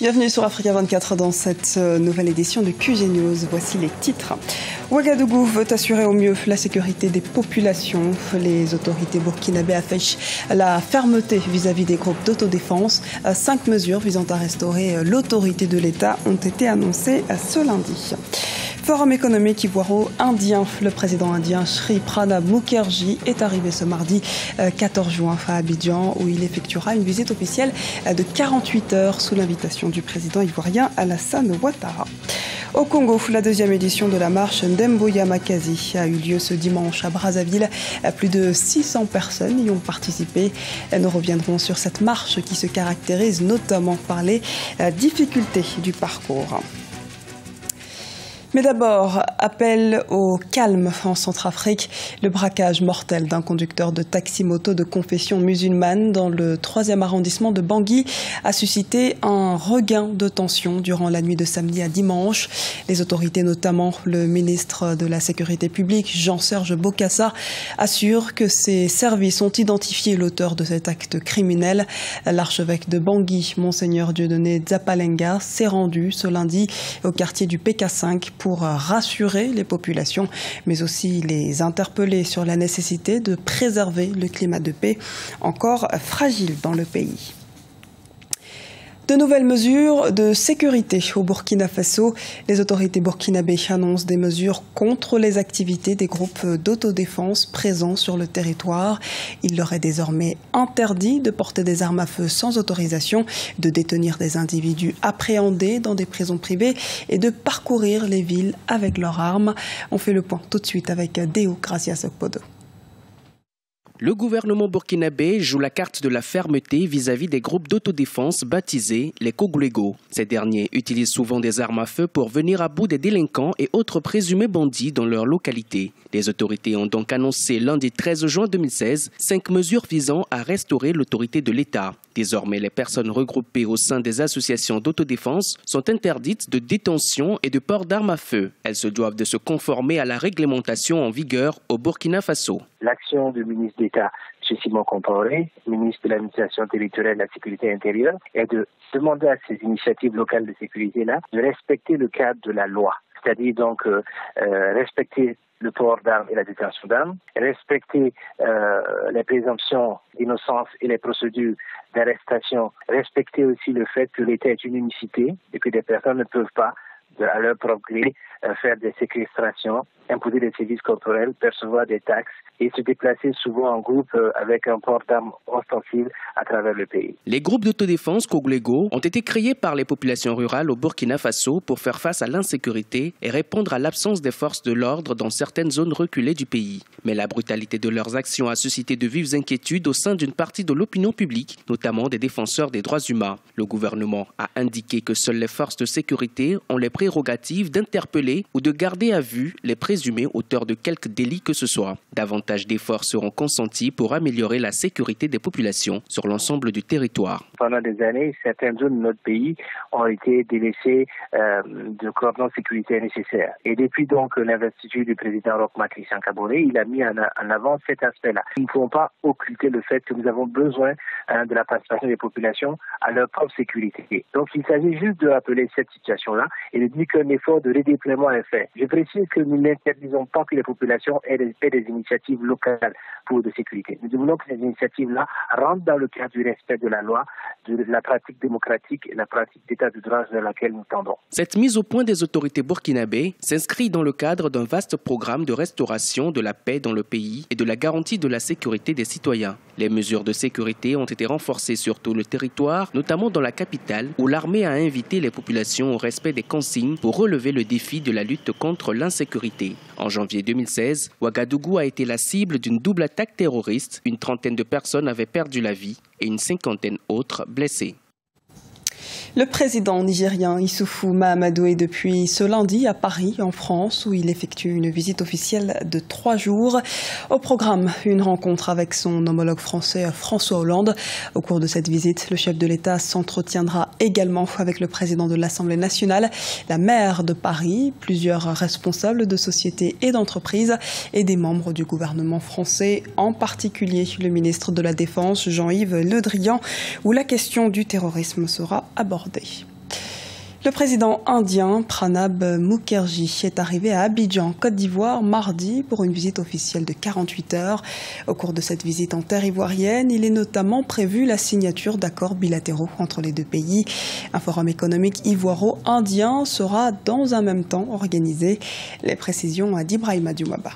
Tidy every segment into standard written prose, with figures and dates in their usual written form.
Bienvenue sur Africa 24 dans cette nouvelle édition de QG News. Voici les titres. Ouagadougou veut assurer au mieux la sécurité des populations. Les autorités burkinabées affichent la fermeté vis-à-vis des groupes d'autodéfense. 5 mesures visant à restaurer l'autorité de l'État ont été annoncées ce lundi. Forum économique ivoiro-indien. Le président indien Sri Pranab Mukherjee est arrivé ce mardi 14 juin à Abidjan où il effectuera une visite officielle de 48 heures sous l'invitation du président ivoirien Alassane Ouattara. Au Congo, la deuxième édition de la marche Ndemboya Makazi a eu lieu ce dimanche à Brazzaville. Plus de 600 personnes y ont participé. Nous reviendrons sur cette marche qui se caractérise notamment par les difficultés du parcours. Mais d'abord, appel au calme en Centrafrique. Le braquage mortel d'un conducteur de taxi-moto de confession musulmane dans le 3e arrondissement de Bangui a suscité un regain de tension durant la nuit de samedi à dimanche. Les autorités, notamment le ministre de la Sécurité publique, Jean-Serge Bokassa, assurent que ses services ont identifié l'auteur de cet acte criminel. L'archevêque de Bangui, Monseigneur Dieudonné Zapalenga, s'est rendu ce lundi au quartier du PK5 pour rassurer les populations, mais aussi les interpeller sur la nécessité de préserver le climat de paix encore fragile dans le pays. De nouvelles mesures de sécurité au Burkina Faso. Les autorités burkinabées annoncent des mesures contre les activités des groupes d'autodéfense présents sur le territoire. Il leur est désormais interdit de porter des armes à feu sans autorisation, de détenir des individus appréhendés dans des prisons privées et de parcourir les villes avec leurs armes. On fait le point tout de suite avec Deo Gracias Okpodo. Le gouvernement burkinabé joue la carte de la fermeté vis-à-vis des groupes d'autodéfense baptisés les Kogoulégo. Ces derniers utilisent souvent des armes à feu pour venir à bout des délinquants et autres présumés bandits dans leur localité. Les autorités ont donc annoncé lundi 13 juin 2016 5 mesures visant à restaurer l'autorité de l'État. Désormais, les personnes regroupées au sein des associations d'autodéfense sont interdites de détention et de port d'armes à feu. Elles se doivent de se conformer à la réglementation en vigueur au Burkina Faso. L'action du ministre d'État, M. Simon Compaoré, ministre de l'administration territoriale et de la sécurité intérieure, est de demander à ces initiatives locales de sécurité-là de respecter le cadre de la loi. C'est-à-dire donc respecter le port d'armes et la détention d'armes, respecter les présomptions d'innocence et les procédures d'arrestation, respecter aussi le fait que l'État est une unicité et que des personnes ne peuvent pas, à leur propre gré, faire des séquestrations, imposer des services corporels, percevoir des taxes et se déplacer souvent en groupe avec un port d'armes ostensible à travers le pays. Les groupes d'autodéfense Kogoulégo ont été créés par les populations rurales au Burkina Faso pour faire face à l'insécurité et répondre à l'absence des forces de l'ordre dans certaines zones reculées du pays. Mais la brutalité de leurs actions a suscité de vives inquiétudes au sein d'une partie de l'opinion publique, notamment des défenseurs des droits humains. Le gouvernement a indiqué que seules les forces de sécurité ont les prérogatives d'interpeller ou de garder à vue les présumés auteurs de quelque délit que ce soit. Davantage d'efforts seront consentis pour améliorer la sécurité des populations sur l'ensemble du territoire. Pendant des années, certaines zones de notre pays ont été délaissées de cordons sécuritaires nécessaires. Et depuis donc l'investiture du président Roch-Marc Christian Kaboré, il a mis en avant cet aspect-là. Nous ne pouvons pas occulter le fait que nous avons besoin de la participation des populations à leur propre sécurité. Donc il s'agit juste de rappeler cette situation-là et de dire qu'un effort de redéploiement est fait. Je précise que nous n'interdisons pas que les populations aient des initiatives locales pour de sécurité. Nous voulons que ces initiatives-là rentrent dans le cadre du respect de la loi, de la pratique démocratique et la pratique d'état de droit vers laquelle nous tendons. Cette mise au point des autorités burkinabées s'inscrit dans le cadre d'un vaste programme de restauration de la paix dans le pays et de la garantie de la sécurité des citoyens. Les mesures de sécurité ont été renforcées sur tout le territoire, notamment dans la capitale, où l'armée a invité les populations au respect des consignes pour relever le défi de la lutte contre l'insécurité. En janvier 2016, Ouagadougou a été la cible d'une double attaque terroriste. Une trentaine de personnes avaient perdu la vie et une cinquantaine autres blessées. Le président nigérien Issoufou Mahamadou est depuis ce lundi à Paris, en France, où il effectue une visite officielle de 3 jours. Au programme, une rencontre avec son homologue français François Hollande. Au cours de cette visite, le chef de l'État s'entretiendra également avec le président de l'Assemblée nationale, la maire de Paris, plusieurs responsables de sociétés et d'entreprises et des membres du gouvernement français, en particulier le ministre de la Défense Jean-Yves Le Drian, où la question du terrorisme sera abordée. Le président indien Pranab Mukherjee est arrivé à Abidjan, Côte d'Ivoire, mardi pour une visite officielle de 48 heures. Au cours de cette visite en terre ivoirienne, il est notamment prévu la signature d'accords bilatéraux entre les deux pays. Un forum économique ivoiro-indien sera dans un même temps organisé. Les précisions d'Ibrahima Dioumaba.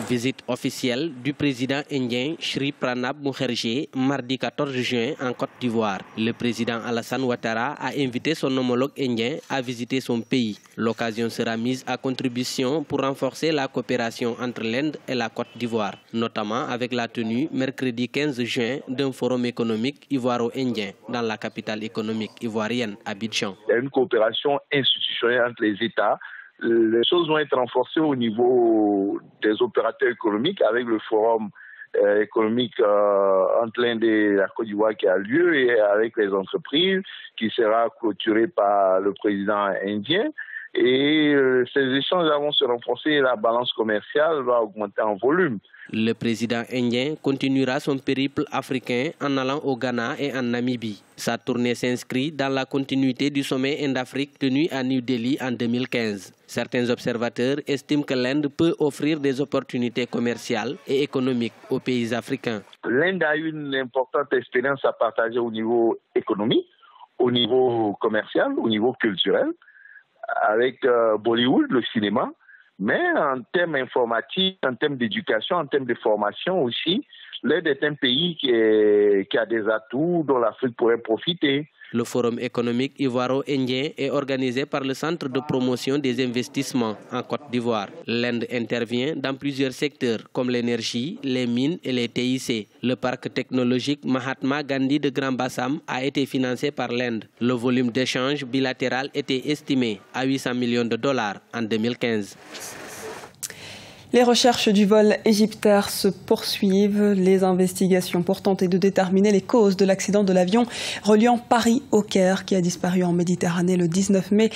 Visite officielle du président indien Shri Pranab Mukherjee mardi 14 juin en Côte d'Ivoire. Le président Alassane Ouattara a invité son homologue indien à visiter son pays. L'occasion sera mise à contribution pour renforcer la coopération entre l'Inde et la Côte d'Ivoire, notamment avec la tenue mercredi 15 juin d'un forum économique ivoiro-indien dans la capitale économique ivoirienne, Abidjan. Il y a une coopération institutionnelle entre les États. Les choses vont être renforcées au niveau des opérateurs économiques avec le forum économique entre l'Inde et la Côte d'Ivoire qui a lieu et avec les entreprises qui sera clôturé par le président indien. Et ces échanges vont se renforcer et la balance commerciale va augmenter en volume. Le président indien continuera son périple africain en allant au Ghana et en Namibie. Sa tournée s'inscrit dans la continuité du sommet Inde-Afrique tenu à New Delhi en 2015. Certains observateurs estiment que l'Inde peut offrir des opportunités commerciales et économiques aux pays africains. L'Inde a eu une importante expérience à partager au niveau économique, au niveau commercial, au niveau culturel, avec Bollywood, le cinéma. Mais en termes informatiques, en termes d'éducation, en termes de formation aussi, l'Inde est un pays qui a des atouts dont l'Afrique pourrait profiter. Le forum économique ivoiro-indien est organisé par le Centre de promotion des investissements en Côte d'Ivoire. L'Inde intervient dans plusieurs secteurs comme l'énergie, les mines et les TIC. Le parc technologique Mahatma Gandhi de Grand Bassam a été financé par l'Inde. Le volume d'échange bilatéral était estimé à 800 millions de dollars en 2015. Les recherches du vol égyptaire se poursuivent. Les investigations pour tenter de déterminer les causes de l'accident de l'avion reliant Paris au Caire qui a disparu en Méditerranée le 19 mai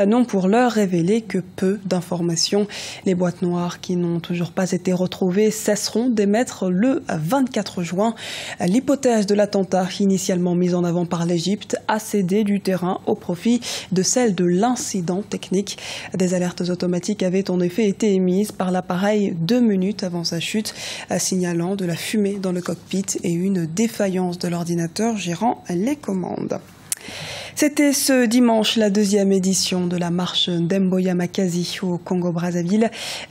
n'ont pour l'heure révélé que peu d'informations. Les boîtes noires qui n'ont toujours pas été retrouvées cesseront d'émettre le 24 juin. L'hypothèse de l'attentat initialement mise en avant par l'Égypte a cédé du terrain au profit de celle de l'incident technique. Des alertes automatiques avaient en effet été émises par l'appareil 2 minutes avant sa chute, signalant de la fumée dans le cockpit et une défaillance de l'ordinateur gérant les commandes. C'était ce dimanche la 2e édition de la marche d'Emboya Makasi au Congo-Brazzaville.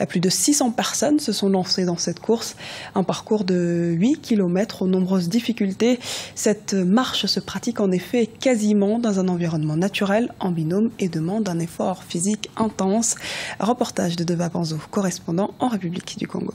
Plus de 600 personnes se sont lancées dans cette course. Un parcours de 8 km aux nombreuses difficultés. Cette marche se pratique en effet quasiment dans un environnement naturel, en binôme et demande un effort physique intense. Reportage de Deva Panzo, correspondant en République du Congo.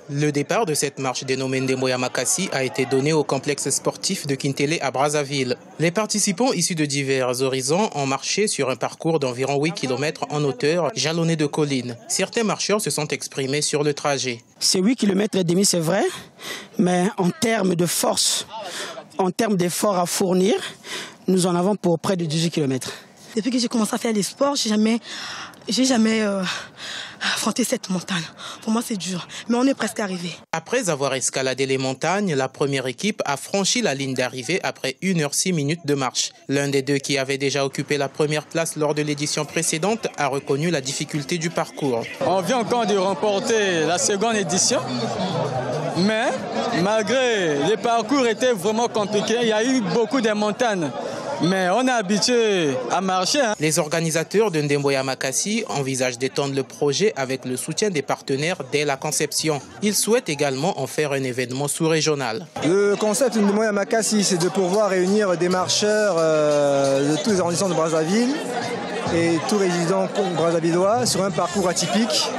Le départ de cette marche dénommée Ndemboya Makasi a été donné au complexe sportif de Kintele à Brazzaville. Les participants issus de divers horizons ont marché sur un parcours d'environ 8 km en hauteur, jalonné de collines. Certains marcheurs se sont exprimés sur le trajet. C'est 8 km et demi, c'est vrai, mais en termes de force, en termes d'efforts à fournir, nous en avons pour près de 18 km. Depuis que j'ai commencé à faire des sports, j'ai jamais affronté cette montagne. Pour moi, c'est dur, mais on est presque arrivé. Après avoir escaladé les montagnes, la première équipe a franchi la ligne d'arrivée après 1h06 de marche. L'un des deux qui avait déjà occupé la première place lors de l'édition précédente a reconnu la difficulté du parcours. On vient encore de remporter la seconde édition, mais malgré les parcours étaient vraiment compliqués, il y a eu beaucoup de montagnes. Mais on est habitué à marcher. Les organisateurs de Ndemboya Makasi envisagent d'étendre le projet avec le soutien des partenaires dès la conception. Ils souhaitent également en faire un événement sous-régional. Le concept de Ndemboya Makasi, c'est de pouvoir réunir des marcheurs de tous les arrondissements de Brazzaville et tous résidents brazzavillois sur un parcours atypique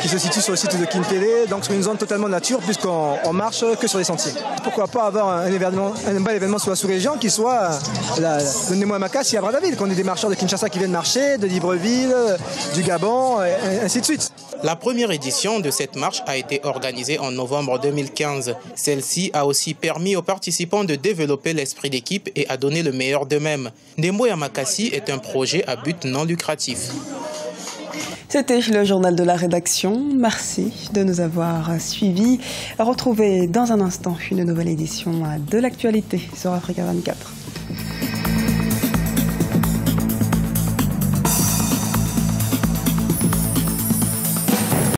qui se situe sur le site de Kintele, donc sur une zone totalement nature puisqu'on marche que sur les sentiers. Pourquoi pas avoir un bel événement sur la sous-région qui soit le Ndemboya Makasi à Brazzaville, qu'on ait des marcheurs de Kinshasa qui viennent marcher, de Libreville, du Gabon, et ainsi de suite. La première édition de cette marche a été organisée en novembre 2015. Celle-ci a aussi permis aux participants de développer l'esprit d'équipe et à donner le meilleur d'eux-mêmes. Ndemboya Makasi est un projet à but non lucratif. C'était le journal de la rédaction. Merci de nous avoir suivis. Retrouvez dans un instant une nouvelle édition de l'actualité sur Africa 24.